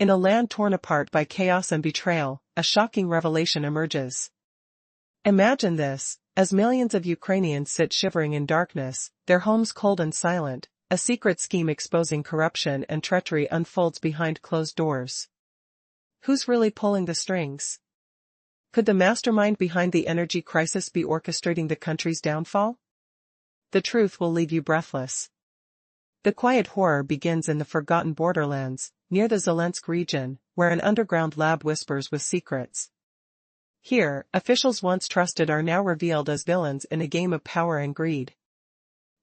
In a land torn apart by chaos and betrayal, a shocking revelation emerges. Imagine this, as millions of Ukrainians sit shivering in darkness, their homes cold and silent, a secret scheme exposing corruption and treachery unfolds behind closed doors. Who's really pulling the strings? Could the mastermind behind the energy crisis be orchestrating the country's downfall? The truth will leave you breathless. The quiet horror begins in the forgotten borderlands, near the Zelensk region, where an underground lab whispers with secrets. Here, officials once trusted are now revealed as villains in a game of power and greed.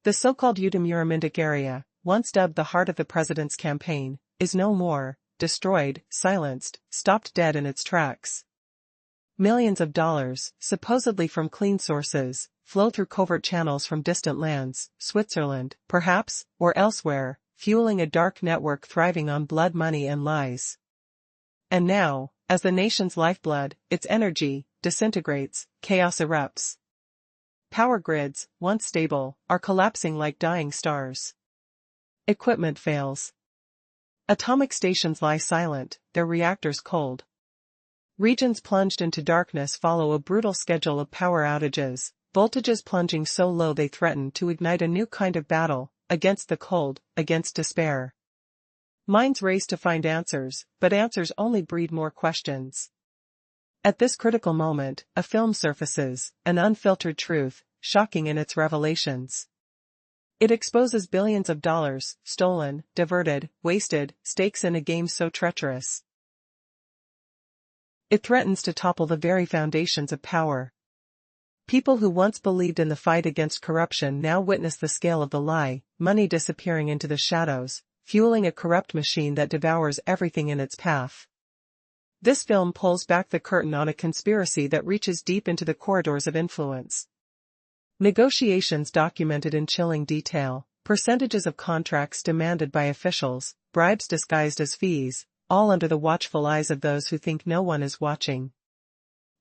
The so-called Udmurtsk area, once dubbed the heart of the president's campaign, is no more, destroyed, silenced, stopped dead in its tracks. Millions of dollars, supposedly from clean sources, flow through covert channels from distant lands, Switzerland, perhaps, or elsewhere, fueling a dark network thriving on blood money and lies. And now, as the nation's lifeblood, its energy, disintegrates, chaos erupts. Power grids, once stable, are collapsing like dying stars. Equipment fails. Atomic stations lie silent, their reactors cold. Regions plunged into darkness follow a brutal schedule of power outages, voltages plunging so low they threaten to ignite a new kind of battle, against the cold, against despair. Minds race to find answers, but answers only breed more questions. At this critical moment, a film surfaces, an unfiltered truth, shocking in its revelations. It exposes billions of dollars, stolen, diverted, wasted, stakes in a game so treacherous. It threatens to topple the very foundations of power. People who once believed in the fight against corruption now witness the scale of the lie, money disappearing into the shadows, fueling a corrupt machine that devours everything in its path. This film pulls back the curtain on a conspiracy that reaches deep into the corridors of influence. Negotiations documented in chilling detail, percentages of contracts demanded by officials, bribes disguised as fees, all under the watchful eyes of those who think no one is watching.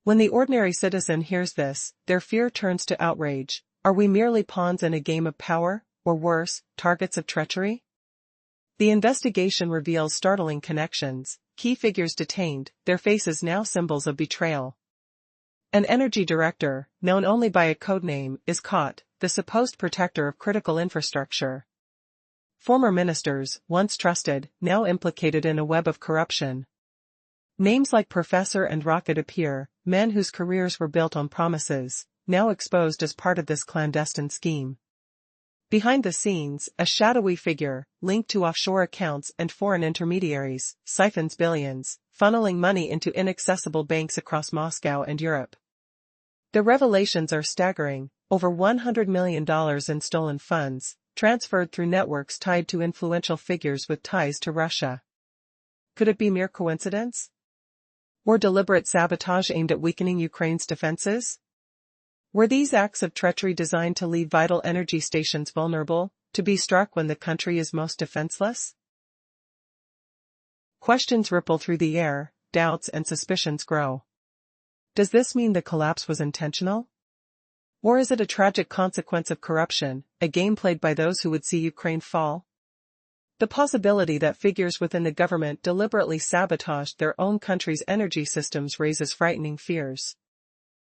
When the ordinary citizen hears this, their fear turns to outrage. Are we merely pawns in a game of power, or worse, targets of treachery? The investigation reveals startling connections, key figures detained, their faces now symbols of betrayal. An energy director, known only by a codename, is caught, the supposed protector of critical infrastructure. Former ministers, once trusted, now implicated in a web of corruption. Names like Professor and Rocket appear, men whose careers were built on promises, now exposed as part of this clandestine scheme. Behind the scenes, a shadowy figure, linked to offshore accounts and foreign intermediaries, siphons billions, funneling money into inaccessible banks across Moscow and Europe. The revelations are staggering, over $100 million in stolen funds, transferred through networks tied to influential figures with ties to Russia. Could it be mere coincidence? Or deliberate sabotage aimed at weakening Ukraine's defenses? Were these acts of treachery designed to leave vital energy stations vulnerable, to be struck when the country is most defenseless? Questions ripple through the air, doubts and suspicions grow. Does this mean the collapse was intentional? Or is it a tragic consequence of corruption, a game played by those who would see Ukraine fall? The possibility that figures within the government deliberately sabotaged their own country's energy systems raises frightening fears.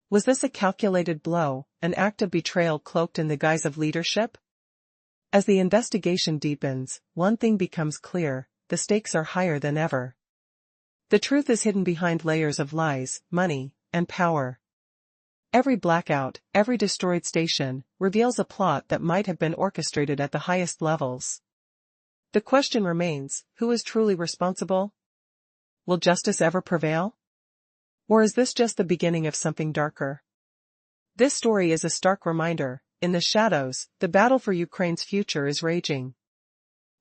Was this a calculated blow, an act of betrayal cloaked in the guise of leadership? As the investigation deepens, one thing becomes clear: the stakes are higher than ever. The truth is hidden behind layers of lies, money, and power. Every blackout, every destroyed station, reveals a plot that might have been orchestrated at the highest levels. The question remains, who is truly responsible? Will justice ever prevail? Or is this just the beginning of something darker? This story is a stark reminder: in the shadows, the battle for Ukraine's future is raging.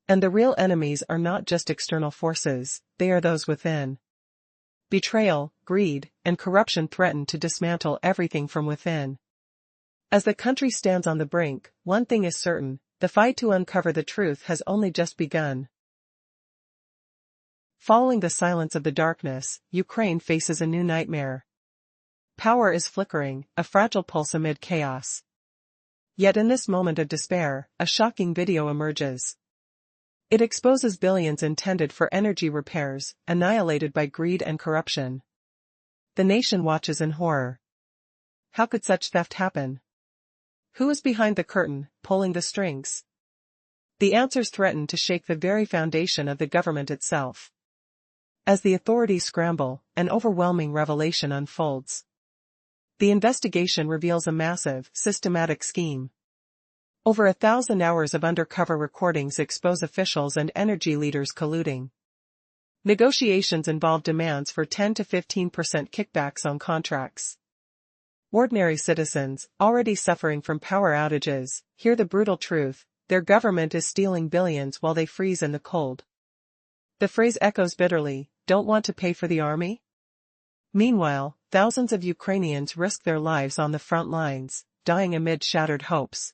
And the real enemies are not just external forces, they are those within. Betrayal, greed, and corruption threaten to dismantle everything from within. As the country stands on the brink, one thing is certain: the fight to uncover the truth has only just begun. Following the silence of the darkness, Ukraine faces a new nightmare. Power is flickering, a fragile pulse amid chaos. Yet in this moment of despair, a shocking video emerges. It exposes billions intended for energy repairs, annihilated by greed and corruption. The nation watches in horror. How could such theft happen? Who is behind the curtain, pulling the strings? The answers threaten to shake the very foundation of the government itself. As the authorities scramble, an overwhelming revelation unfolds. The investigation reveals a massive, systematic scheme. Over 1,000 hours of undercover recordings expose officials and energy leaders colluding. Negotiations involve demands for 10 to 15% kickbacks on contracts. Ordinary citizens, already suffering from power outages, hear the brutal truth: their government is stealing billions while they freeze in the cold. The phrase echoes bitterly: "Don't want to pay for the army?" Meanwhile, thousands of Ukrainians risk their lives on the front lines, dying amid shattered hopes.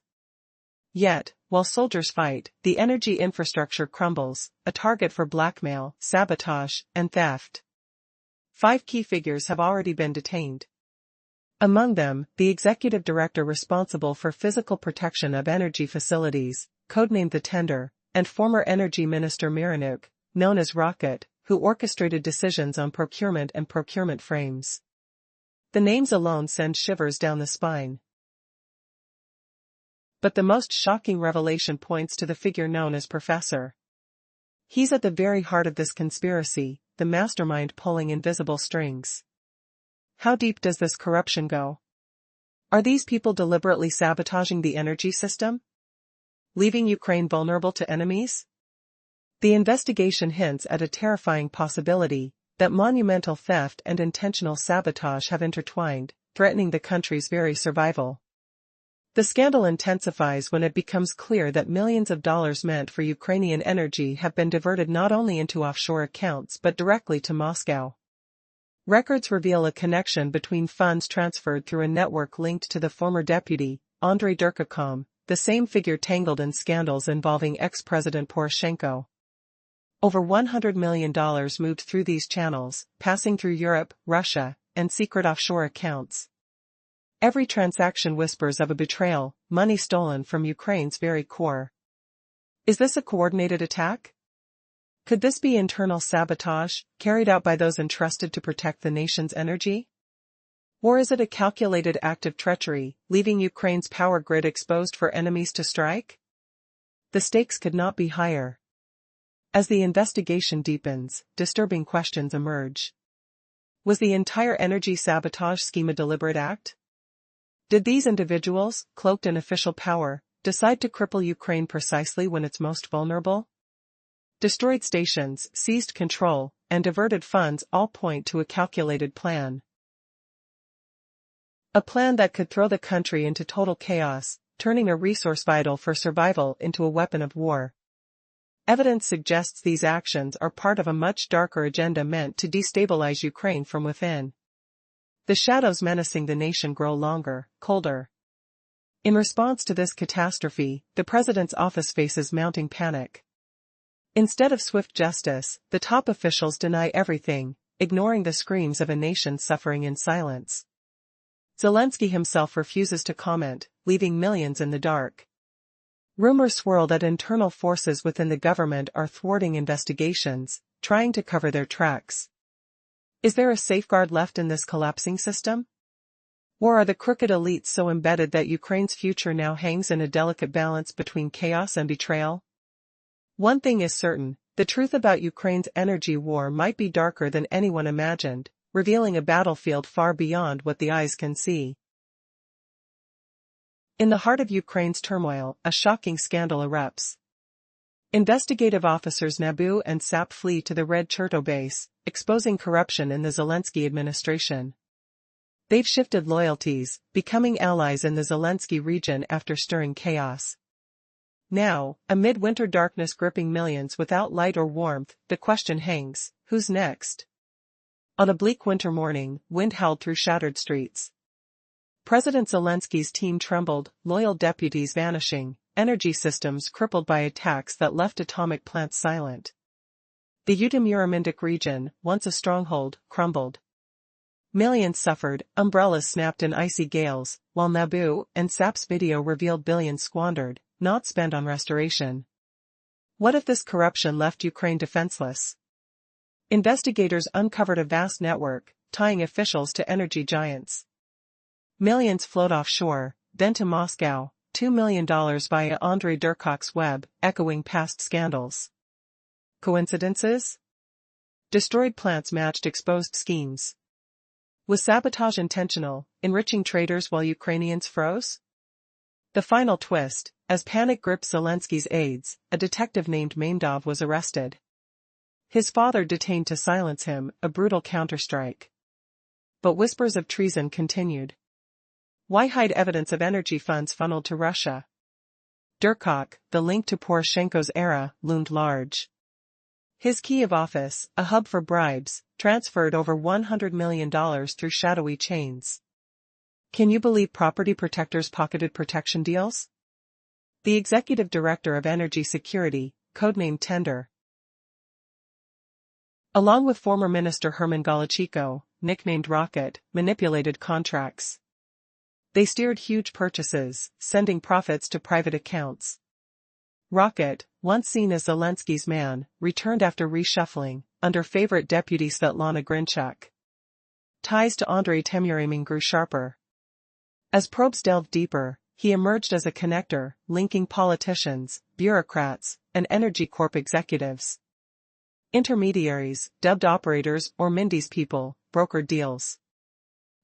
Yet, while soldiers fight, the energy infrastructure crumbles, a target for blackmail, sabotage, and theft. 5 key figures have already been detained. Among them, the executive director responsible for physical protection of energy facilities, codenamed the Tender, and former energy minister Mironuk, known as Rocket, who orchestrated decisions on procurement and procurement frames. The names alone send shivers down the spine. But the most shocking revelation points to the figure known as Professor. He's at the very heart of this conspiracy, the mastermind pulling invisible strings. How deep does this corruption go? Are these people deliberately sabotaging the energy system, leaving Ukraine vulnerable to enemies? The investigation hints at a terrifying possibility, that monumental theft and intentional sabotage have intertwined, threatening the country's very survival. The scandal intensifies when it becomes clear that millions of dollars meant for Ukrainian energy have been diverted not only into offshore accounts but directly to Moscow. Records reveal a connection between funds transferred through a network linked to the former deputy, Andrei Durkacom, the same figure tangled in scandals involving ex-President Poroshenko. Over $100 million moved through these channels, passing through Europe, Russia, and secret offshore accounts. Every transaction whispers of a betrayal, money stolen from Ukraine's very core. Is this a coordinated attack? Could this be internal sabotage, carried out by those entrusted to protect the nation's energy? Or is it a calculated act of treachery, leaving Ukraine's power grid exposed for enemies to strike? The stakes could not be higher. As the investigation deepens, disturbing questions emerge. Was the entire energy sabotage scheme a deliberate act? Did these individuals, cloaked in official power, decide to cripple Ukraine precisely when it's most vulnerable? Destroyed stations, seized control, and diverted funds all point to a calculated plan. A plan that could throw the country into total chaos, turning a resource vital for survival into a weapon of war. Evidence suggests these actions are part of a much darker agenda meant to destabilize Ukraine from within. The shadows menacing the nation grow longer, colder. In response to this catastrophe, the president's office faces mounting panic. Instead of swift justice, the top officials deny everything, ignoring the screams of a nation suffering in silence. Zelensky himself refuses to comment, leaving millions in the dark. Rumors swirl that internal forces within the government are thwarting investigations, trying to cover their tracks. Is there a safeguard left in this collapsing system? Or are the crooked elites so embedded that Ukraine's future now hangs in a delicate balance between chaos and betrayal? One thing is certain: the truth about Ukraine's energy war might be darker than anyone imagined, revealing a battlefield far beyond what the eyes can see. In the heart of Ukraine's turmoil, a shocking scandal erupts. Investigative officers NABU and SAP flee to the Red Cherto base, exposing corruption in the Zelensky administration. They've shifted loyalties, becoming allies in the Zelensky region after stirring chaos. Now, amid winter darkness gripping millions without light or warmth, the question hangs: who's next? On a bleak winter morning, wind howled through shattered streets. President Zelensky's team trembled, loyal deputies vanishing, energy systems crippled by attacks that left atomic plants silent. The Yuzhno-Murominsk region, once a stronghold, crumbled. Millions suffered, umbrellas snapped in icy gales, while NABU and SAP's video revealed billions squandered, not spent on restoration. What if this corruption left Ukraine defenseless? Investigators uncovered a vast network, tying officials to energy giants. Millions flowed offshore, then to Moscow, $2 million via Andrei Durkok's web, echoing past scandals. Coincidences? Destroyed plants matched exposed schemes. Was sabotage intentional, enriching traders while Ukrainians froze? The final twist: as panic gripped Zelensky's aides, a detective named Mamdov was arrested. His father detained to silence him, a brutal counterstrike. But whispers of treason continued. Why hide evidence of energy funds funneled to Russia? Durkok, the link to Poroshenko's era, loomed large. His Kyiv office, a hub for bribes, transferred over $100 million through shadowy chains. Can you believe property protectors pocketed protection deals? The executive director of Energy Security, codenamed Tender, along with former Minister Herman Galachico, nicknamed Rocket, manipulated contracts. They steered huge purchases, sending profits to private accounts. Rocket, once seen as Zelensky's man, returned after reshuffling, under favorite deputy Svetlana Grinchuk. Ties to Andrei Temuremin grew sharper. As probes delved deeper, he emerged as a connector, linking politicians, bureaucrats, and Energy Corp executives. Intermediaries, dubbed operators or Mindy's people, brokered deals.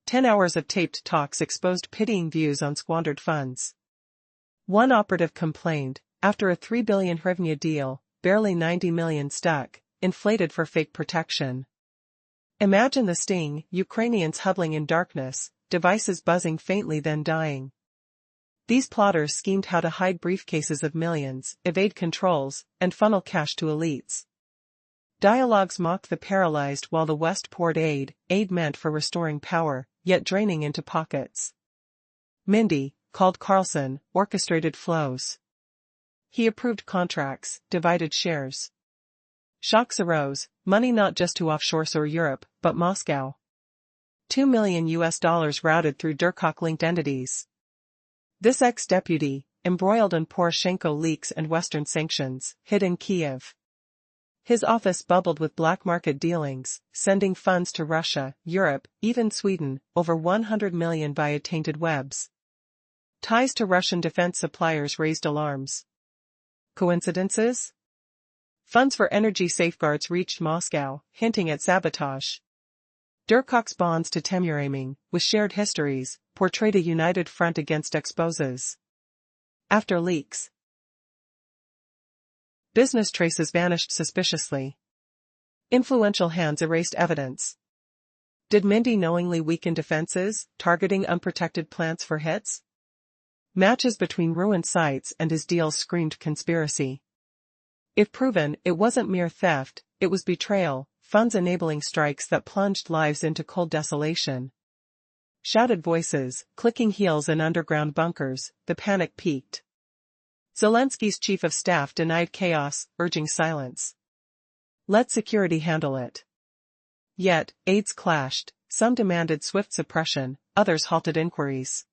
10 hours of taped talks exposed pitying views on squandered funds. One operative complained, after a 3 billion hryvnia deal, barely 90 million stuck, inflated for fake protection. Imagine the sting: Ukrainians huddling in darkness, devices buzzing faintly then dying. These plotters schemed how to hide briefcases of millions, evade controls, and funnel cash to elites. Dialogues mocked the paralyzed while the West poured aid meant for restoring power, yet draining into pockets. Mindy, called Carlson, orchestrated flows. He approved contracts, divided shares. Shocks arose: money not just to offshore or Europe, but Moscow. $2 million routed through Durkok-linked entities. This ex-deputy, embroiled in Poroshenko leaks and Western sanctions, hid in Kyiv. His office bubbled with black market dealings, sending funds to Russia, Europe, even Sweden, over 100 million via tainted webs. Ties to Russian defense suppliers raised alarms. Coincidences? Funds for energy safeguards reached Moscow, hinting at sabotage. Durkok's bonds to Temuremin, with shared histories, portrayed a united front against exposes. After leaks, business traces vanished suspiciously. Influential hands erased evidence. Did Mindy knowingly weaken defenses, targeting unprotected plants for hits? Matches between ruined sites and his deals screamed conspiracy. If proven, it wasn't mere theft, it was betrayal, funds enabling strikes that plunged lives into cold desolation. Shouted voices, clicking heels in underground bunkers, the panic peaked. Zelensky's chief of staff denied chaos, urging silence. Let security handle it. Yet, aides clashed: some demanded swift suppression, others halted inquiries.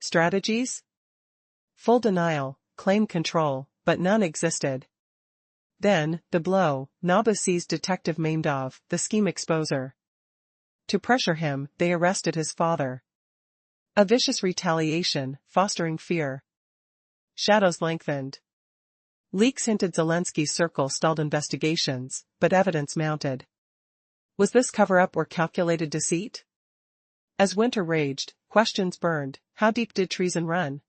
Strategies? Full denial, claim control, but none existed. Then, the blow: Nabu seized Detective Mamdov, the scheme exposer. To pressure him, they arrested his father. A vicious retaliation, fostering fear. Shadows lengthened. Leaks hinted Zelensky's circle stalled investigations, but evidence mounted. Was this cover-up or calculated deceit? As winter raged, questions burned: how deep did treason run?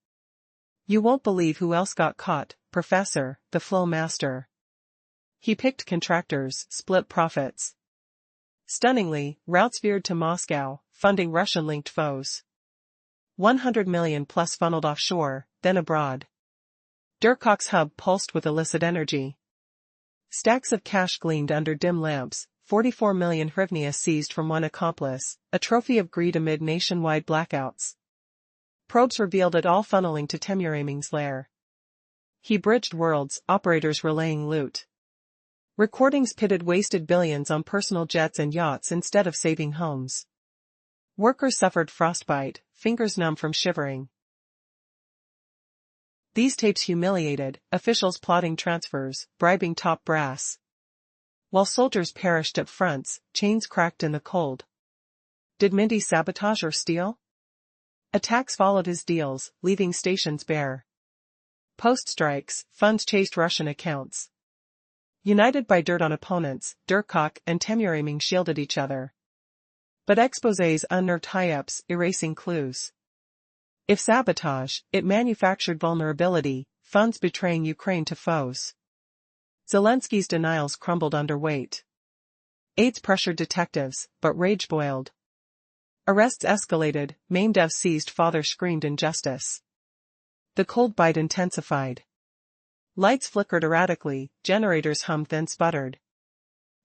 You won't believe who else got caught: Professor, the flow master. He picked contractors, split profits. Stunningly, routes veered to Moscow, funding Russian-linked foes. 100 million plus funneled offshore, then abroad. Durkok's hub pulsed with illicit energy. Stacks of cash gleamed under dim lamps, 44 million hryvnia seized from one accomplice, a trophy of greed amid nationwide blackouts. Probes revealed it all funneling to Temuremin's lair. He bridged worlds, operators relaying loot. Recordings pitted wasted billions on personal jets and yachts instead of saving homes. Workers suffered frostbite, fingers numb from shivering. These tapes humiliated officials plotting transfers, bribing top brass. While soldiers perished at fronts, chains cracked in the cold. Did Mindy sabotage or steal? Attacks followed his deals, leaving stations bare. Post-strikes, funds chased Russian accounts. United by dirt on opponents, Durkok and Temuraming shielded each other. But exposés unnerved high-ups, erasing clues. If sabotage, it manufactured vulnerability, funds betraying Ukraine to foes. Zelensky's denials crumbled under weight. Aides pressured detectives, but rage boiled. Arrests escalated, Mamdev seized, father screamed injustice. The cold bite intensified. Lights flickered erratically, generators hummed then sputtered.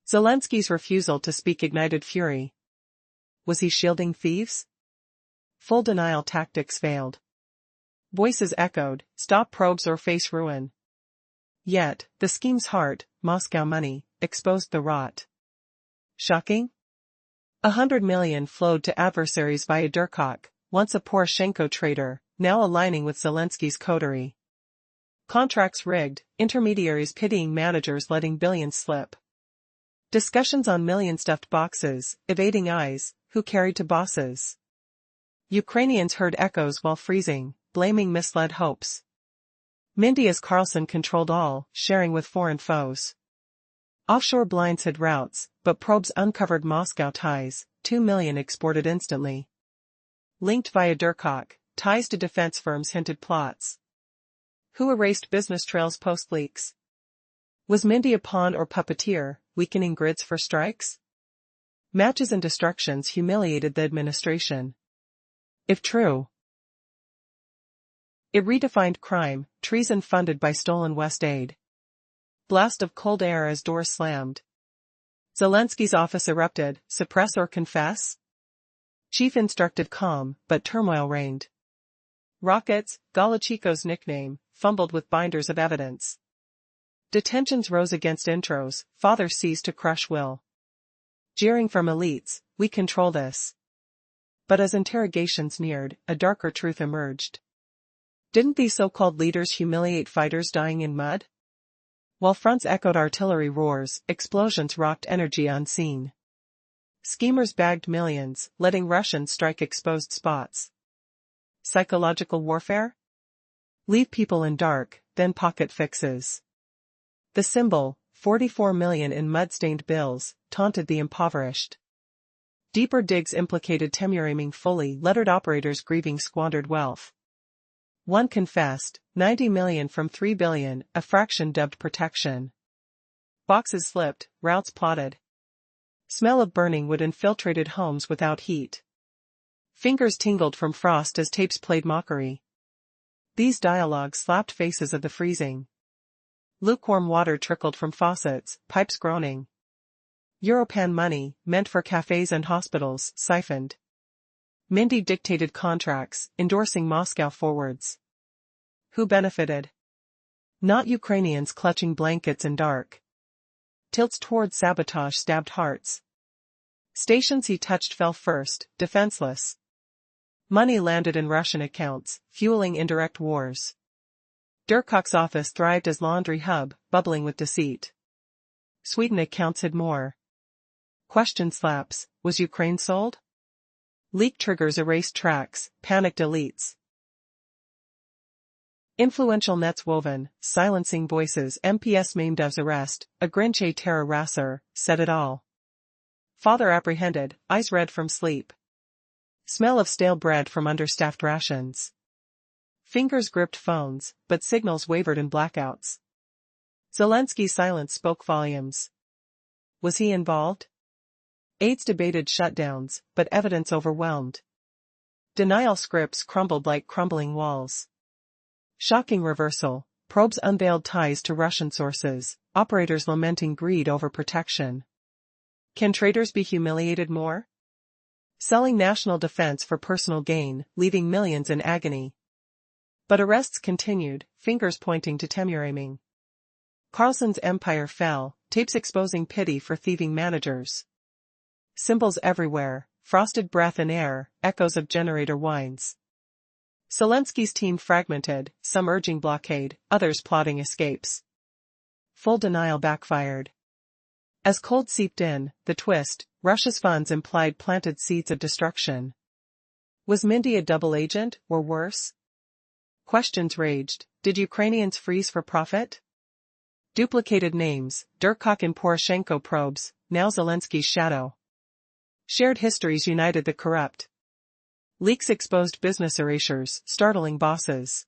Zelensky's refusal to speak ignited fury. Was he shielding thieves? Full denial tactics failed. Voices echoed, stop probes or face ruin. Yet, the scheme's heart, Moscow money, exposed the rot. Shocking? 100 million flowed to adversaries via Durkok, once a Poroshenko traitor, now aligning with Zelensky's coterie. Contracts rigged, intermediaries pitying managers letting billions slip. Discussions on million-stuffed boxes, evading eyes, who carried to bosses. Ukrainians heard echoes while freezing, blaming misled hopes. Mindy as Carlson controlled all, sharing with foreign foes. Offshore blinds hid routes, but probes uncovered Moscow ties, 2 million exported instantly. Linked via Durkok, ties to defense firms hinted plots. Who erased business trails post-leaks? Was Mindy a pawn or puppeteer, weakening grids for strikes? Matches and destructions humiliated the administration. If true, it redefined crime, treason funded by stolen West aid. Blast of cold air as doors slammed. Zelensky's office erupted, suppress or confess? Chief instructed calm, but turmoil reigned. Rockets, Galachiko's nickname, fumbled with binders of evidence. Detentions rose against intros, father seized to crush will. Jeering from elites, we control this. But as interrogations neared, a darker truth emerged. Didn't these so-called leaders humiliate fighters dying in mud? While fronts echoed artillery roars, explosions rocked energy unseen. Schemers bagged millions, letting Russians strike exposed spots. Psychological warfare? Leave people in dark, then pocket fixes. The symbol, 44 million in mud-stained bills, taunted the impoverished. Deeper digs implicated Temuraming fully, lettered operators grieving squandered wealth. One confessed, 90 million from 3 billion, a fraction dubbed protection. Boxes slipped, routes plotted. Smell of burning wood infiltrated homes without heat. Fingers tingled from frost as tapes played mockery. These dialogues slapped faces of the freezing. Lukewarm water trickled from faucets, pipes groaning. Europan money, meant for cafes and hospitals, siphoned. Mindy dictated contracts, endorsing Moscow forwards. Who benefited? Not Ukrainians clutching blankets in dark. Tilts toward sabotage stabbed hearts. Stations he touched fell first, defenseless. Money landed in Russian accounts, fueling indirect wars. Durkok's office thrived as laundry hub, bubbling with deceit. Sweden accounts hid more. Question slaps, was Ukraine sold? Leak triggers erased tracks, panicked elites. Influential nets woven, silencing voices. MPS Mamdev's arrest, a Grinche terror rasser, said it all. Father apprehended, eyes red from sleep. Smell of stale bread from understaffed rations. Fingers gripped phones, but signals wavered in blackouts. Zelensky's silence spoke volumes. Was he involved? Aides debated shutdowns, but evidence overwhelmed. Denial scripts crumbled like crumbling walls. Shocking reversal, probes unveiled ties to Russian sources, operators lamenting greed over protection. Can traitors be humiliated more? Selling national defense for personal gain, leaving millions in agony. But arrests continued, fingers pointing to Temuraming. Carlson's empire fell, tapes exposing pity for thieving managers. Symbols everywhere, frosted breath in air, echoes of generator whines. Zelensky's team fragmented, some urging blockade, others plotting escapes. Full denial backfired. As cold seeped in, the twist, Russia's funds implied planted seeds of destruction. Was Mindy a double agent, or worse? Questions raged. Did Ukrainians freeze for profit? Duplicated names, Durkok and Poroshenko probes, now Zelensky's shadow. Shared histories united the corrupt. Leaks exposed business erasures, startling bosses.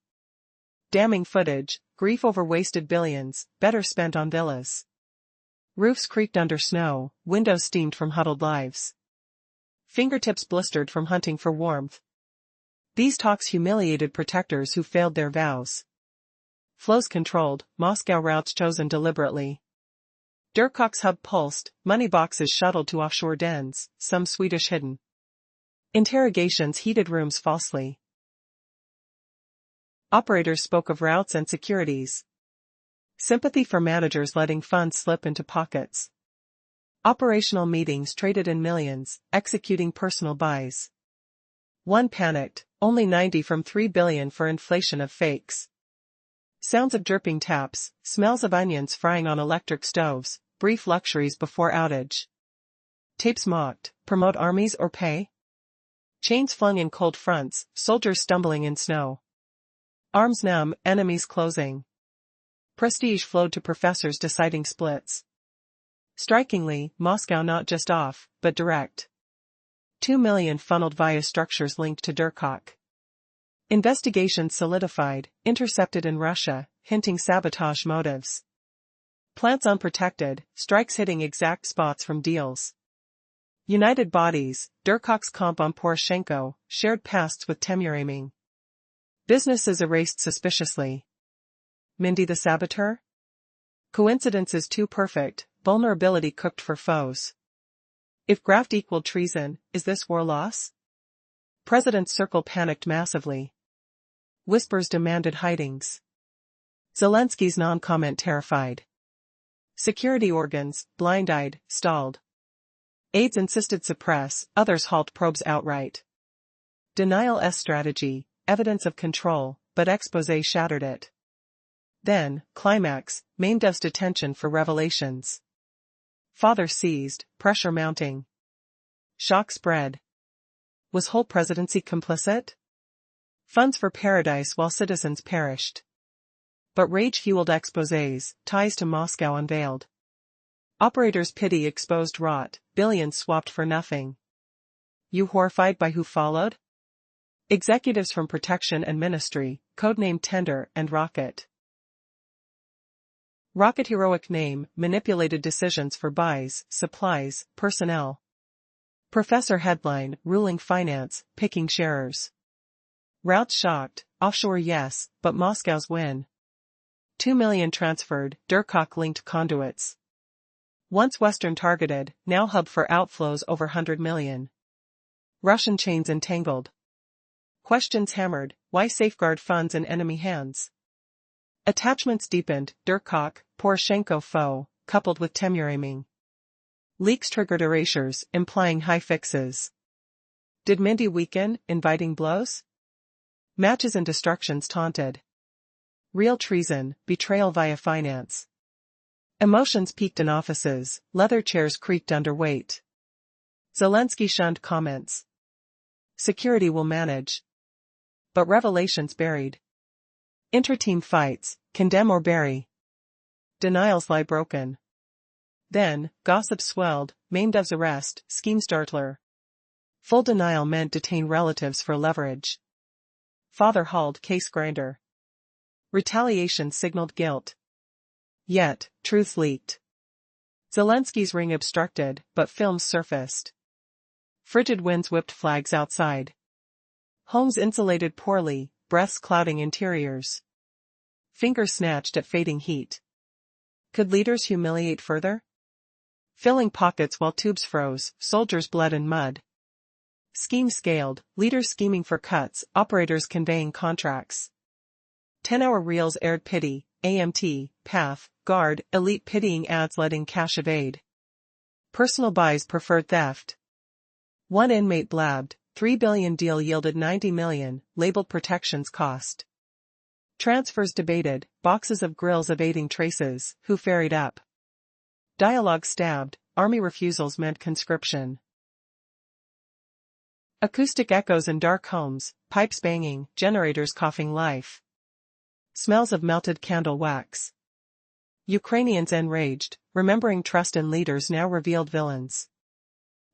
Damning footage, grief over wasted billions, better spent on villas. Roofs creaked under snow, windows steamed from huddled lives. Fingertips blistered from hunting for warmth. These talks humiliated protectors who failed their vows. Flows controlled, Moscow routes chosen deliberately. Durkok's hub pulsed, money boxes shuttled to offshore dens, some Swedish hidden. Interrogations heated rooms falsely. Operators spoke of routes and securities. Sympathy for managers letting funds slip into pockets. Operational meetings traded in millions, executing personal buys. One panicked, only 90 from 3 billion for inflation of fakes. Sounds of dripping taps, smells of onions frying on electric stoves, brief luxuries before outage. Tapes mocked, promote armies or pay? Chains flung in cold fronts, soldiers stumbling in snow. Arms numb, enemies closing. Prestige flowed to professors deciding splits. Strikingly, Moscow not just off, but direct. 2 million funneled via structures linked to Durkok. Investigations solidified, intercepted in Russia, hinting sabotage motives. Plants unprotected, strikes hitting exact spots from deals. United bodies, Durkok's comp on Poroshenko, shared pasts with Temuraming. Businesses erased suspiciously. Mindy the saboteur? Coincidences too perfect, vulnerability cooked for foes. If graft equaled treason, is this war loss? President's circle panicked massively. Whispers demanded hidings. Zelensky's non-comment terrified. Security organs, blind-eyed, stalled. Aides insisted suppress, others halt probes outright. Denial-S strategy, evidence of control, but exposé shattered it. Then, climax, main dev's detention for revelations. Father seized, pressure mounting. Shock spread. Was whole presidency complicit? Funds for paradise while citizens perished. But rage-fueled exposés, ties to Moscow unveiled. Operators' pity exposed rot, billions swapped for nothing. You horrified by who followed? Executives from Protection and Ministry, codenamed Tender and Rocket. Rocket heroic name, manipulated decisions for buys, supplies, personnel. Professor headline, ruling finance, picking sharers. Routes shocked, offshore yes, but Moscow's win. 2 million transferred, Durkok linked conduits. Once Western targeted, now hub for outflows over 100 million. Russian chains entangled. Questions hammered, why safeguard funds in enemy hands? Attachments deepened, Durkok, Poroshenko foe, coupled with Temuraming. Leaks triggered erasures, implying high fixes. Did Mindy weaken, inviting blows? Matches and destructions taunted. Real treason, betrayal via finance. Emotions peaked in offices, leather chairs creaked under weight. Zelensky shunned comments. Security will manage. But revelations buried. Inter-team fights, condemn or bury. Denials lie broken. Then, gossip swelled, main dev's arrest, scheme startler. Full denial meant detain relatives for leverage. Father hauled case grinder. Retaliation signaled guilt. Yet, truth leaked. Zelensky's ring obstructed, but films surfaced. Frigid winds whipped flags outside. Homes insulated poorly, breaths clouding interiors. Fingers snatched at fading heat. Could leaders humiliate further? Filling pockets while tubes froze, soldiers bled in mud. Scheme scaled, leaders scheming for cuts, operators conveying contracts. 10-hour reels aired pity, AMT, PATH, Guard, elite pitying ads letting cash evade. Personal buys preferred theft. One inmate blabbed, $3 billion deal yielded $90 million, labeled protections cost. Transfers debated, boxes of grills evading traces, who ferried up. Dialogue stabbed, army refusals meant conscription. Acoustic echoes in dark homes, pipes banging, generators coughing life. Smells of melted candle wax. Ukrainians enraged, remembering trust in leaders now revealed villains.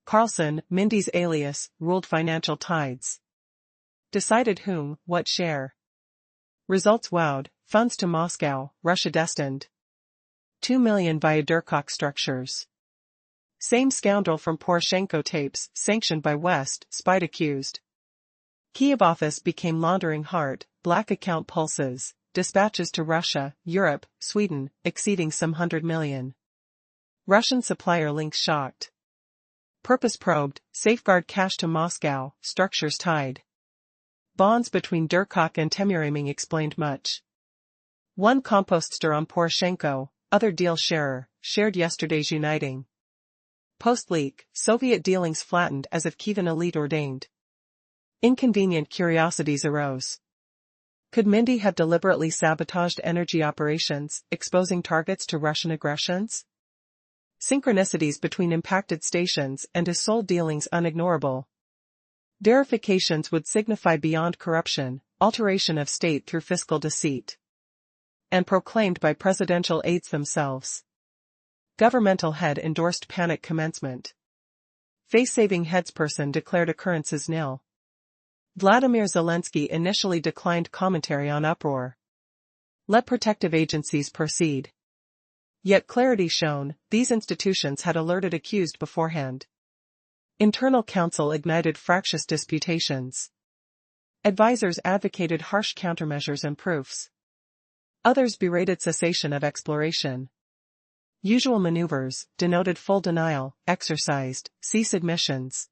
Carlson, Mindy's alias, ruled financial tides. Decided whom, what share. Results wowed, funds to Moscow, Russia destined. 2 million via Durkok structures. Same scoundrel from Poroshenko tapes, sanctioned by West, spied accused. Kyiv office became laundering heart, black account pulses, dispatches to Russia, Europe, Sweden, exceeding some 100 million. Russian supplier links shocked. Purpose probed, safeguard cash to Moscow, structures tied. Bonds between Durkok and Temuraming explained much. One compostster on Poroshenko, other deal sharer, shared yesterday's uniting. Post-leak, Soviet dealings flattened as if Kievan elite ordained. Inconvenient curiosities arose. Could Mindy have deliberately sabotaged energy operations, exposing targets to Russian aggressions? Synchronicities between impacted stations and his sole dealings unignorable. Verifications would signify beyond corruption, alteration of state through fiscal deceit. And proclaimed by presidential aides themselves. Governmental head endorsed panic commencement. Face-saving headsperson declared occurrences nil. Vladimir Zelensky initially declined commentary on uproar. Let protective agencies proceed. Yet clarity shone, these institutions had alerted accused beforehand. Internal counsel ignited fractious disputations. Advisors advocated harsh countermeasures and proofs. Others berated cessation of exploration. Usual maneuvers, denoted full denial, exercised, cease admissions.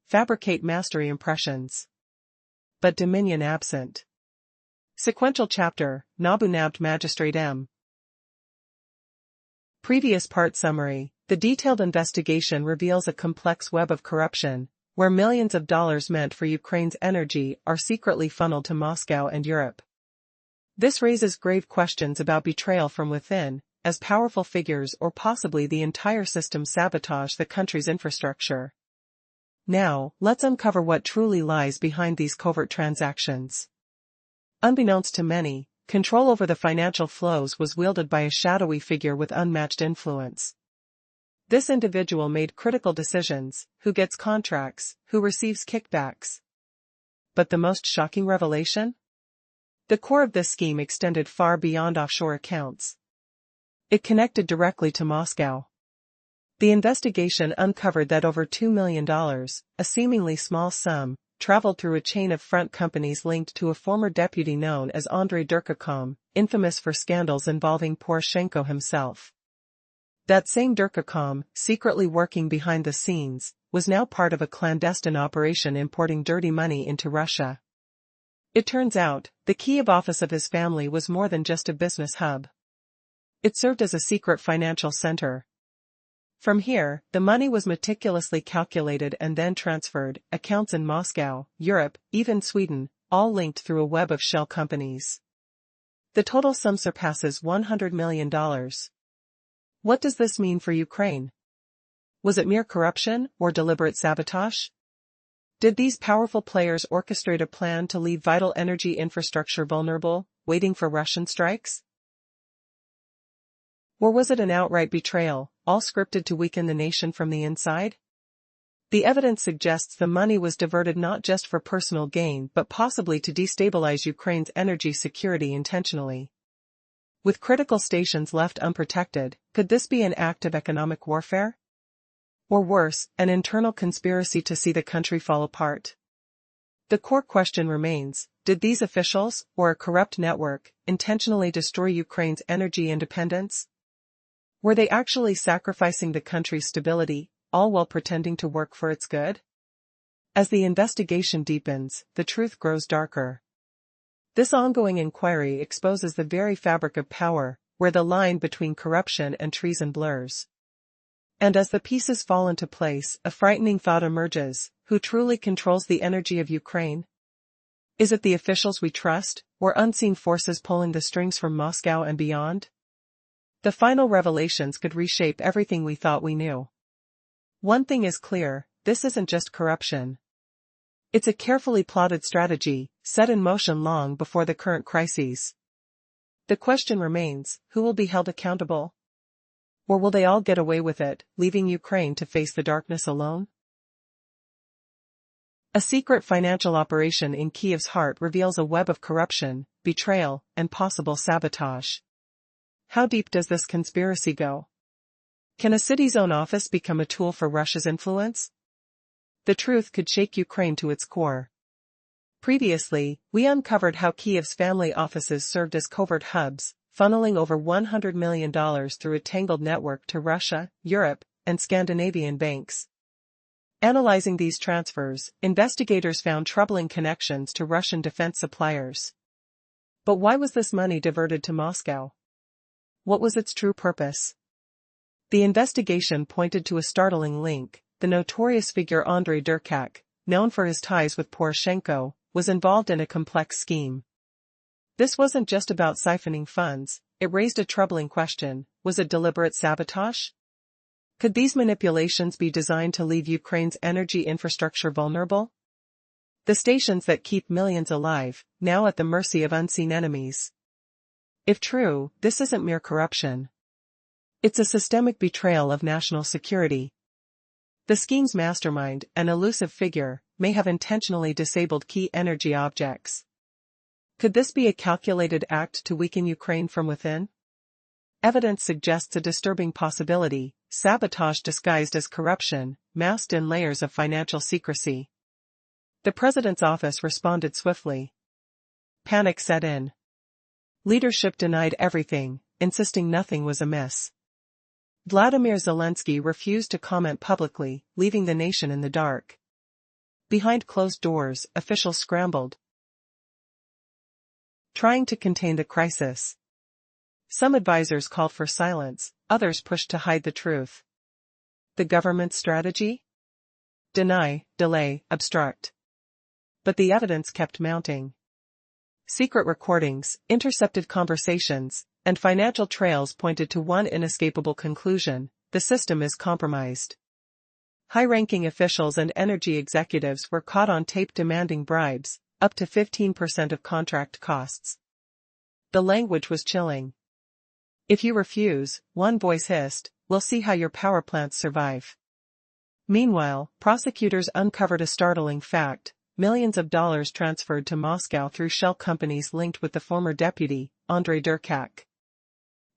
Fabricate mastery impressions. But dominion absent. Sequential chapter, Nabu nabbed Magistrate M. Previous part summary. The detailed investigation reveals a complex web of corruption, where millions of dollars meant for Ukraine's energy are secretly funneled to Moscow and Europe. This raises grave questions about betrayal from within, as powerful figures or possibly the entire system sabotage the country's infrastructure. Now, let's uncover what truly lies behind these covert transactions. Unbeknownst to many, control over the financial flows was wielded by a shadowy figure with unmatched influence. This individual made critical decisions: who gets contracts, who receives kickbacks. But the most shocking revelation? The core of this scheme extended far beyond offshore accounts. It connected directly to Moscow. The investigation uncovered that over $2 million, a seemingly small sum, traveled through a chain of front companies linked to a former deputy known as Andrei Durkacom, infamous for scandals involving Poroshenko himself. That same Durkacom, secretly working behind the scenes, was now part of a clandestine operation importing dirty money into Russia. It turns out, the Kyiv office of his family was more than just a business hub. It served as a secret financial center. From here, the money was meticulously calculated and then transferred, accounts in Moscow, Europe, even Sweden, all linked through a web of shell companies. The total sum surpasses $100 million. What does this mean for Ukraine? Was it mere corruption or deliberate sabotage? Did these powerful players orchestrate a plan to leave vital energy infrastructure vulnerable, waiting for Russian strikes? Or was it an outright betrayal, all scripted to weaken the nation from the inside? The evidence suggests the money was diverted not just for personal gain but possibly to destabilize Ukraine's energy security intentionally. With critical stations left unprotected, could this be an act of economic warfare? Or worse, an internal conspiracy to see the country fall apart? The core question remains, did these officials, or a corrupt network, intentionally destroy Ukraine's energy independence? Were they actually sacrificing the country's stability, all while pretending to work for its good? As the investigation deepens, the truth grows darker. This ongoing inquiry exposes the very fabric of power, where the line between corruption and treason blurs. And as the pieces fall into place, a frightening thought emerges: who truly controls the energy of Ukraine? Is it the officials we trust, or unseen forces pulling the strings from Moscow and beyond? The final revelations could reshape everything we thought we knew. One thing is clear: this isn't just corruption. It's a carefully plotted strategy, set in motion long before the current crises. The question remains: who will be held accountable? Or will they all get away with it, leaving Ukraine to face the darkness alone? A secret financial operation in Kyiv's heart reveals a web of corruption, betrayal, and possible sabotage. How deep does this conspiracy go? Can a city's own office become a tool for Russia's influence? The truth could shake Ukraine to its core. Previously, we uncovered how Kyiv's family offices served as covert hubs, funneling over $100 million through a tangled network to Russia, Europe, and Scandinavian banks. Analyzing these transfers, investigators found troubling connections to Russian defense suppliers. But why was this money diverted to Moscow? What was its true purpose? The investigation pointed to a startling link: the notorious figure Andrei Derkach, known for his ties with Poroshenko, was involved in a complex scheme. This wasn't just about siphoning funds, it raised a troubling question: was it deliberate sabotage? Could these manipulations be designed to leave Ukraine's energy infrastructure vulnerable? The stations that keep millions alive, now at the mercy of unseen enemies. If true, this isn't mere corruption. It's a systemic betrayal of national security. The scheme's mastermind, an elusive figure, may have intentionally disabled key energy objects. Could this be a calculated act to weaken Ukraine from within? Evidence suggests a disturbing possibility: sabotage disguised as corruption, masked in layers of financial secrecy. The president's office responded swiftly. Panic set in. Leadership denied everything, insisting nothing was amiss. Vladimir Zelensky refused to comment publicly, leaving the nation in the dark. Behind closed doors, officials scrambled, trying to contain the crisis. Some advisors called for silence, others pushed to hide the truth. The government's strategy? Deny, delay, obstruct. But the evidence kept mounting. Secret recordings, intercepted conversations, and financial trails pointed to one inescapable conclusion: the system is compromised. High-ranking officials and energy executives were caught on tape demanding bribes, up to 15% of contract costs. The language was chilling. If you refuse, one voice hissed, we'll see how your power plants survive. Meanwhile, prosecutors uncovered a startling fact: millions of dollars transferred to Moscow through shell companies linked with the former deputy, Andrei Derkach.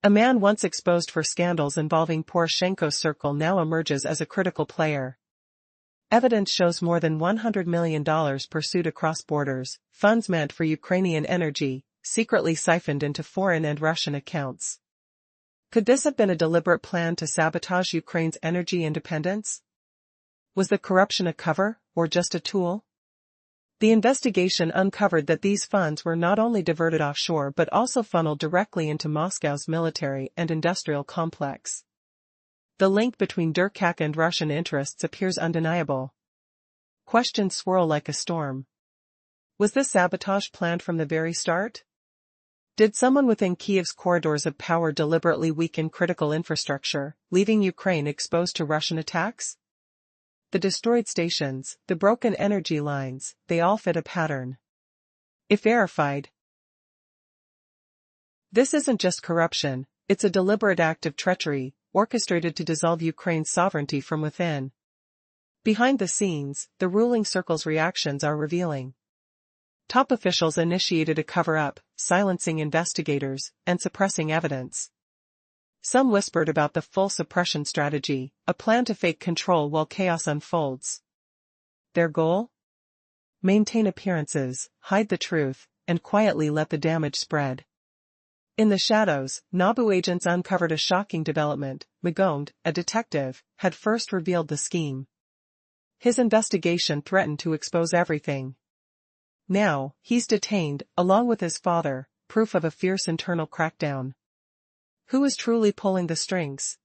A man once exposed for scandals involving Poroshenko's circle now emerges as a critical player. Evidence shows more than $100 million pursued across borders, funds meant for Ukrainian energy, secretly siphoned into foreign and Russian accounts. Could this have been a deliberate plan to sabotage Ukraine's energy independence? Was the corruption a cover, or just a tool? The investigation uncovered that these funds were not only diverted offshore but also funneled directly into Moscow's military and industrial complex. The link between Derkach and Russian interests appears undeniable. Questions swirl like a storm. Was this sabotage planned from the very start? Did someone within Kyiv's corridors of power deliberately weaken critical infrastructure, leaving Ukraine exposed to Russian attacks? The destroyed stations, the broken energy lines, they all fit a pattern. If verified, this isn't just corruption, it's a deliberate act of treachery, orchestrated to dissolve Ukraine's sovereignty from within. Behind the scenes, the ruling circle's reactions are revealing. Top officials initiated a cover-up, silencing investigators, and suppressing evidence. Some whispered about the full suppression strategy, a plan to fake control while chaos unfolds. Their goal? Maintain appearances, hide the truth, and quietly let the damage spread. In the shadows, NABU agents uncovered a shocking development. Magond, a detective, had first revealed the scheme. His investigation threatened to expose everything. Now, he's detained, along with his father, proof of a fierce internal crackdown. Who is truly pulling the strings?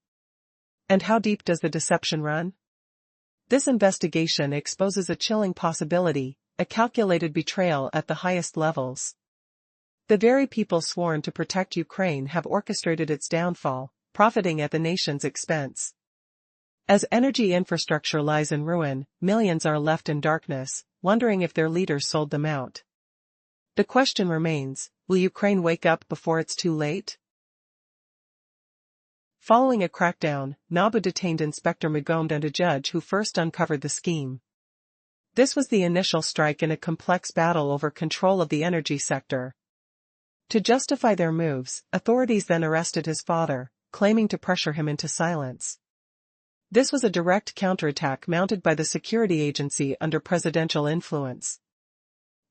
And how deep does the deception run? This investigation exposes a chilling possibility, a calculated betrayal at the highest levels. The very people sworn to protect Ukraine have orchestrated its downfall, profiting at the nation's expense. As energy infrastructure lies in ruin, millions are left in darkness, wondering if their leaders sold them out. The question remains, will Ukraine wake up before it's too late? Following a crackdown, NABU detained Inspector Magomed and a judge who first uncovered the scheme. This was the initial strike in a complex battle over control of the energy sector. To justify their moves, authorities then arrested his father, claiming to pressure him into silence. This was a direct counterattack mounted by the security agency under presidential influence.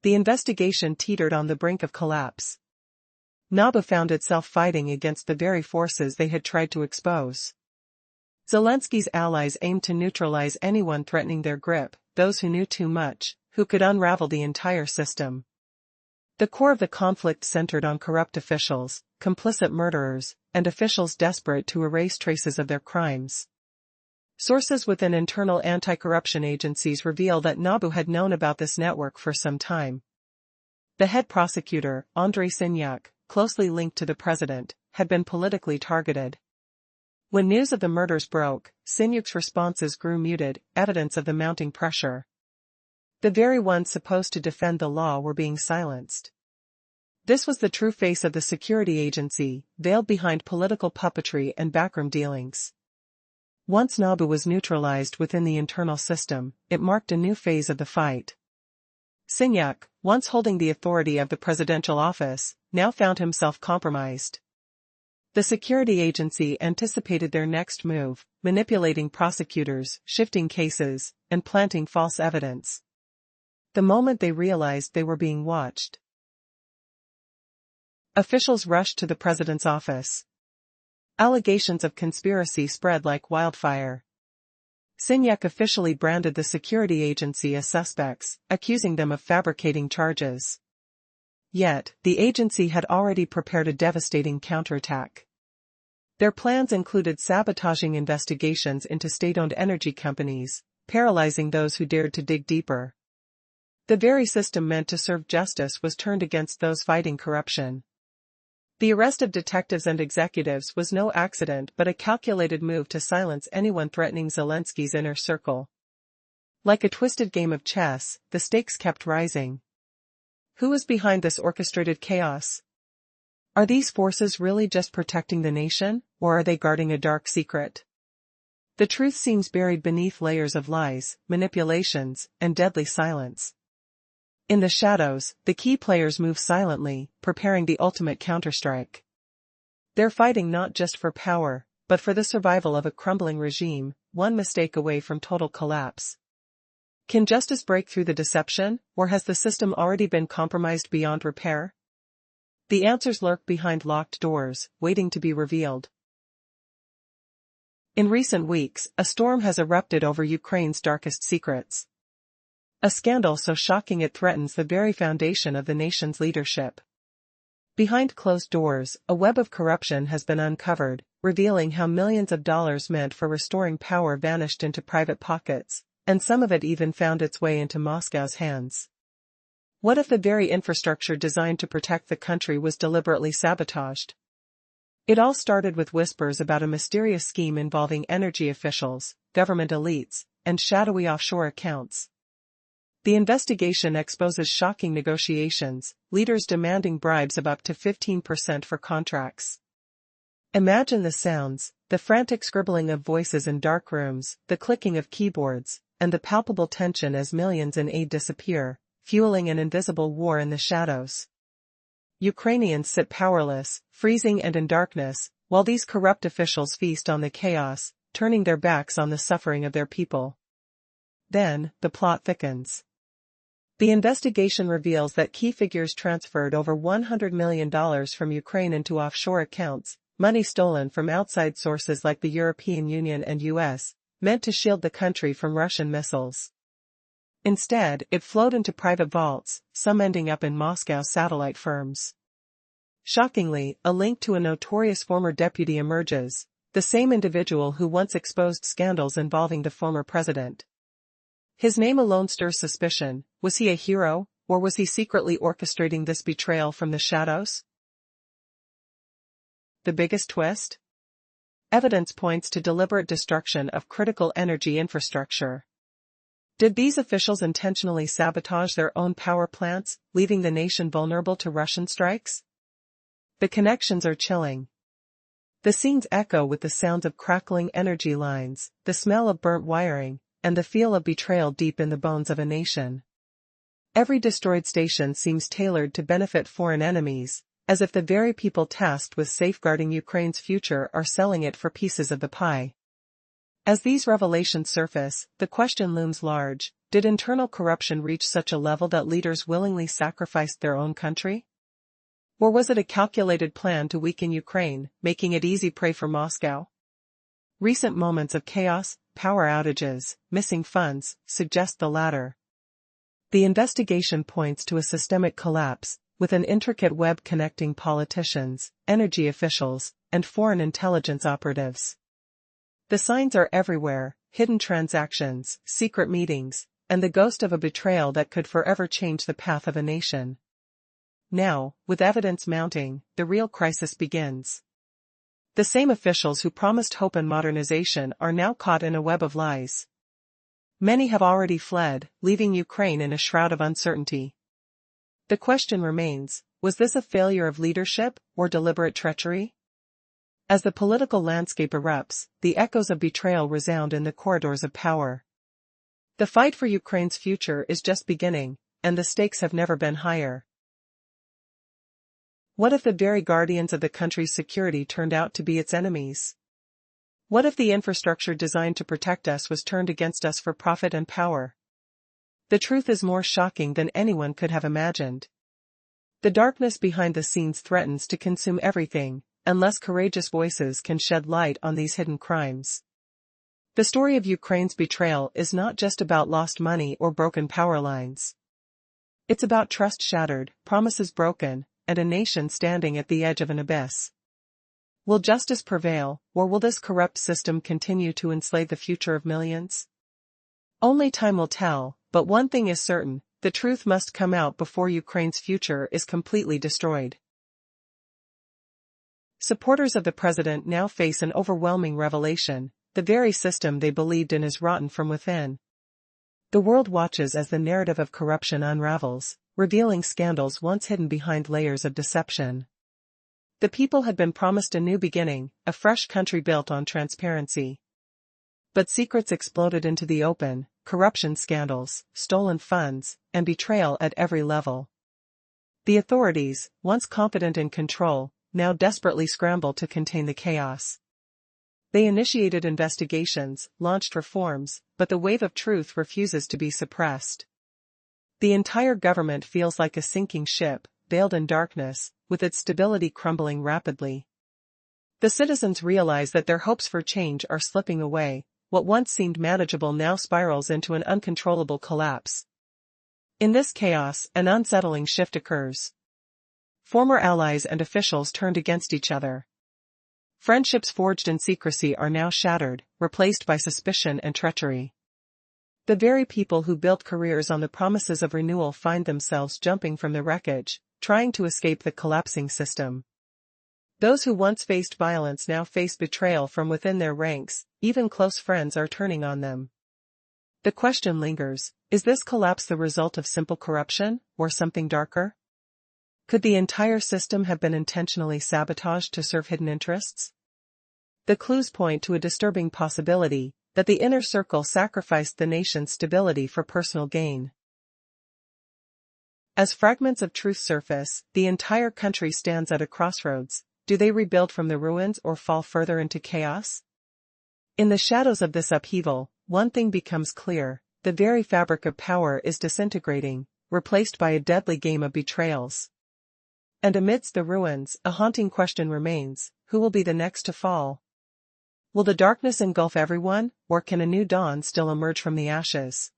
The investigation teetered on the brink of collapse. NABU found itself fighting against the very forces they had tried to expose. Zelensky's allies aimed to neutralize anyone threatening their grip, those who knew too much, who could unravel the entire system. The core of the conflict centered on corrupt officials, complicit murderers, and officials desperate to erase traces of their crimes. Sources within internal anti-corruption agencies reveal that NABU had known about this network for some time. The head prosecutor, Andrei Sinyak, closely linked to the president, had been politically targeted. When news of the murders broke, Sinyak's responses grew muted, evidence of the mounting pressure. The very ones supposed to defend the law were being silenced. This was the true face of the security agency, veiled behind political puppetry and backroom dealings. Once NABU was neutralized within the internal system, it marked a new phase of the fight. Sinyak, once holding the authority of the presidential office, now found himself compromised. The security agency anticipated their next move, manipulating prosecutors, shifting cases, and planting false evidence. The moment they realized they were being watched, officials rushed to the president's office. Allegations of conspiracy spread like wildfire. Sinyak officially branded the security agency as suspects, accusing them of fabricating charges. Yet, the agency had already prepared a devastating counterattack. Their plans included sabotaging investigations into state-owned energy companies, paralyzing those who dared to dig deeper. The very system meant to serve justice was turned against those fighting corruption. The arrest of detectives and executives was no accident but a calculated move to silence anyone threatening Zelensky's inner circle. Like a twisted game of chess, the stakes kept rising. Who was behind this orchestrated chaos? Are these forces really just protecting the nation, or are they guarding a dark secret? The truth seems buried beneath layers of lies, manipulations, and deadly silence. In the shadows, the key players move silently, preparing the ultimate counterstrike. They're fighting not just for power, but for the survival of a crumbling regime, one mistake away from total collapse. Can justice break through the deception, or has the system already been compromised beyond repair? The answers lurk behind locked doors, waiting to be revealed. In recent weeks, a storm has erupted over Ukraine's darkest secrets. A scandal so shocking it threatens the very foundation of the nation's leadership. Behind closed doors, a web of corruption has been uncovered, revealing how millions of dollars meant for restoring power vanished into private pockets, and some of it even found its way into Moscow's hands. What if the very infrastructure designed to protect the country was deliberately sabotaged? It all started with whispers about a mysterious scheme involving energy officials, government elites, and shadowy offshore accounts. The investigation exposes shocking negotiations, leaders demanding bribes of up to 15% for contracts. Imagine the sounds, the frantic scribbling of voices in dark rooms, the clicking of keyboards, and the palpable tension as millions in aid disappear, fueling an invisible war in the shadows. Ukrainians sit powerless, freezing and in darkness, while these corrupt officials feast on the chaos, turning their backs on the suffering of their people. Then, the plot thickens. The investigation reveals that key figures transferred over $100 million from Ukraine into offshore accounts, money stolen from outside sources like the European Union and US, meant to shield the country from Russian missiles. Instead, it flowed into private vaults, some ending up in Moscow satellite firms. Shockingly, a link to a notorious former deputy emerges, the same individual who once exposed scandals involving the former president. His name alone stirs suspicion. Was he a hero, or was he secretly orchestrating this betrayal from the shadows? The biggest twist? Evidence points to deliberate destruction of critical energy infrastructure. Did these officials intentionally sabotage their own power plants, leaving the nation vulnerable to Russian strikes? The connections are chilling. The scenes echo with the sounds of crackling energy lines, the smell of burnt wiring, and the feel of betrayal deep in the bones of a nation. Every destroyed station seems tailored to benefit foreign enemies, as if the very people tasked with safeguarding Ukraine's future are selling it for pieces of the pie. As these revelations surface, the question looms large: did internal corruption reach such a level that leaders willingly sacrificed their own country? Or was it a calculated plan to weaken Ukraine, making it easy prey for Moscow? Recent moments of chaos, power outages, missing funds, suggest the latter. The investigation points to a systemic collapse, with an intricate web connecting politicians, energy officials, and foreign intelligence operatives. The signs are everywhere: hidden transactions, secret meetings, and the ghost of a betrayal that could forever change the path of a nation. Now, with evidence mounting, the real crisis begins. The same officials who promised hope and modernization are now caught in a web of lies. Many have already fled, leaving Ukraine in a shroud of uncertainty. The question remains: was this a failure of leadership, or deliberate treachery? As the political landscape erupts, the echoes of betrayal resound in the corridors of power. The fight for Ukraine's future is just beginning, and the stakes have never been higher. What if the very guardians of the country's security turned out to be its enemies? What if the infrastructure designed to protect us was turned against us for profit and power? The truth is more shocking than anyone could have imagined. The darkness behind the scenes threatens to consume everything, unless courageous voices can shed light on these hidden crimes. The story of Ukraine's betrayal is not just about lost money or broken power lines. It's about trust shattered, promises broken, and a nation standing at the edge of an abyss. Will justice prevail, or will this corrupt system continue to enslave the future of millions? Only time will tell, but one thing is certain: the truth must come out before Ukraine's future is completely destroyed. Supporters of the president now face an overwhelming revelation: the very system they believed in is rotten from within. The world watches as the narrative of corruption unravels, revealing scandals once hidden behind layers of deception. The people had been promised a new beginning, a fresh country built on transparency. But secrets exploded into the open: corruption scandals, stolen funds, and betrayal at every level. The authorities, once confident in control, now desperately scramble to contain the chaos. They initiated investigations, launched reforms, but the wave of truth refuses to be suppressed. The entire government feels like a sinking ship, veiled in darkness, with its stability crumbling rapidly. The citizens realize that their hopes for change are slipping away. What once seemed manageable now spirals into an uncontrollable collapse. In this chaos, an unsettling shift occurs. Former allies and officials turned against each other. Friendships forged in secrecy are now shattered, replaced by suspicion and treachery. The very people who built careers on the promises of renewal find themselves jumping from the wreckage, trying to escape the collapsing system. Those who once faced violence now face betrayal from within their ranks. Even close friends are turning on them. The question lingers: is this collapse the result of simple corruption, or something darker? Could the entire system have been intentionally sabotaged to serve hidden interests? The clues point to a disturbing possibility: that the inner circle sacrificed the nation's stability for personal gain. As fragments of truth surface, the entire country stands at a crossroads. Do they rebuild from the ruins or fall further into chaos? In the shadows of this upheaval, one thing becomes clear: the very fabric of power is disintegrating, replaced by a deadly game of betrayals. And amidst the ruins, a haunting question remains: who will be the next to fall? Will the darkness engulf everyone, or can a new dawn still emerge from the ashes?